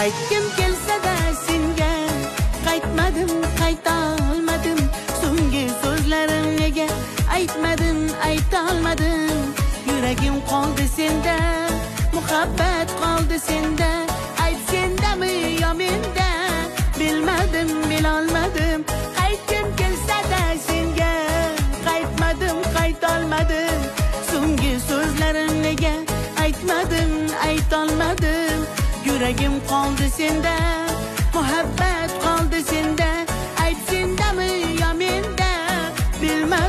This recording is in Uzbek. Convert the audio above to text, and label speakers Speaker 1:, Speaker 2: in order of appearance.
Speaker 1: Qaytgim kelsa-da senga qaytmadim, qayta olmadim. So'nggi so'zlarim nega aytmadim, ayta olmadim. Yuragim qoldi senda, muhabbat qoldi senda. Ayt sendami yo menda, bilmadim, bilolmadim. Qaytgim kelsa-da senga qaytmadim, qayta olmadim. So'nggi so'zlarim nega aytmadim, ayta olmadim. Yuragim qoldi senda, muhabbat qoldi senda. Ayt sendami yo menda, bilmadim.